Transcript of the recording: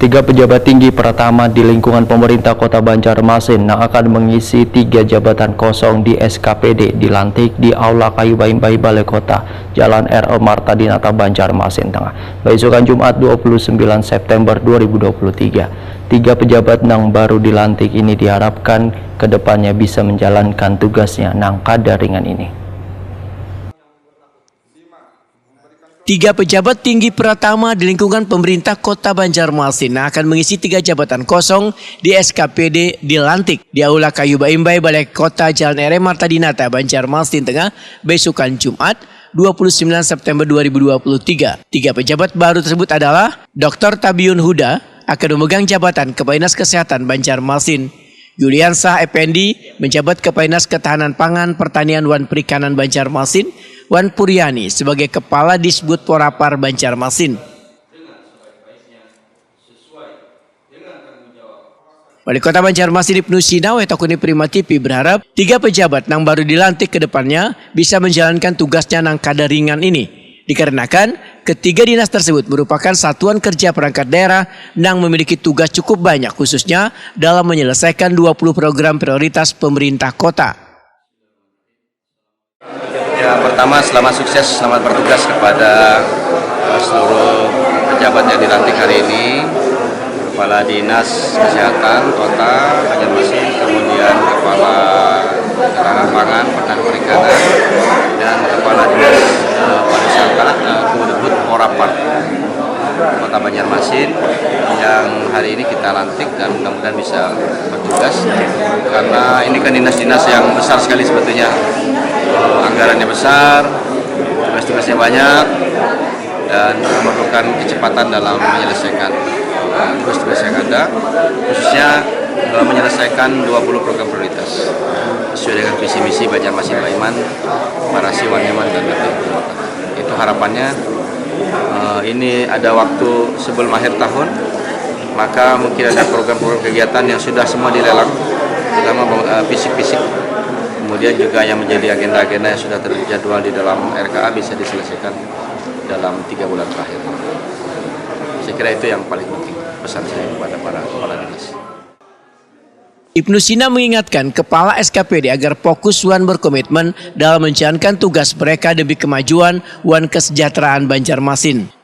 Tiga pejabat tinggi pertama di lingkungan pemerintah Kota Banjarmasin yang akan mengisi 3 jabatan kosong di SKPD dilantik di Aula Kayu Baimbai Balai Kota, Jalan R.O. Marta Dinata, Banjarmasin Tengah, besokan Jumat 29 September 2023. Tiga pejabat yang baru dilantik ini diharapkan kedepannya bisa menjalankan tugasnya nang kada ringan ini. Tiga pejabat tinggi pertama di lingkungan pemerintah Kota Banjarmasin akan mengisi 3 jabatan kosong di SKPD dilantik di Aula Kayu Baimbai Balai Kota Jalan R.O. Marta Dinata, Banjarmasin Tengah, besokan Jumat 29 September 2023. Tiga pejabat baru tersebut adalah Dr. Tabiun Huda akan memegang jabatan Kepala Dinas Kesehatan Banjarmasin. Yuliansah Effendi menjabat Kepala Dinas Ketahanan Pangan, Pertanian dan Perikanan Banjarmasin. Wan Puryani sebagai Kepala Disbud Porapar Banjarmasin. Wali Kota Banjarmasin Ibnu Sina Wetakuni Prima TV berharap 3 pejabat yang baru dilantik ke depannya bisa menjalankan tugasnya nang kada ringan ini. Dikarenakan ketiga dinas tersebut merupakan satuan kerja perangkat daerah yang memiliki tugas cukup banyak khususnya dalam menyelesaikan 20 program prioritas pemerintah kota. Ya, pertama selamat sukses, selamat bertugas kepada seluruh pejabat yang dilantik hari ini. Kepala Dinas Kesehatan Kota Banjarmasin, kemudian Kepala Ketahanan Pangan, Pertanian Perikanan, dan Kepala Dinas Pariwisata Disbud Porapar Kota Banjarmasin yang hari ini kita lantik dan mudah-mudahan bisa bertugas karena ini kan dinas-dinas yang besar sekali sebetulnya. Anggarannya besar, tugas-tugasnya banyak, dan memerlukan kecepatan dalam menyelesaikan tugas-tugas yang ada, khususnya dalam menyelesaikan 20 program prioritas sesuai dengan visi misi Banjarmasin Baiman, Marasi Wanyaman dan Betul. Itu harapannya ini ada waktu sebelum akhir tahun, maka mungkin ada program-program kegiatan yang sudah semua dilelang, terutama fisik-fisik. Kemudian juga yang menjadi agenda-agenda yang sudah terjadwal di dalam RKA bisa diselesaikan dalam 3 bulan terakhir. Saya kira itu yang paling penting pesan saya kepada para kepala dinas. Ibnu Sina mengingatkan kepala SKPD agar fokus wan berkomitmen dalam menjalankan tugas mereka demi kemajuan wan kesejahteraan Banjarmasin.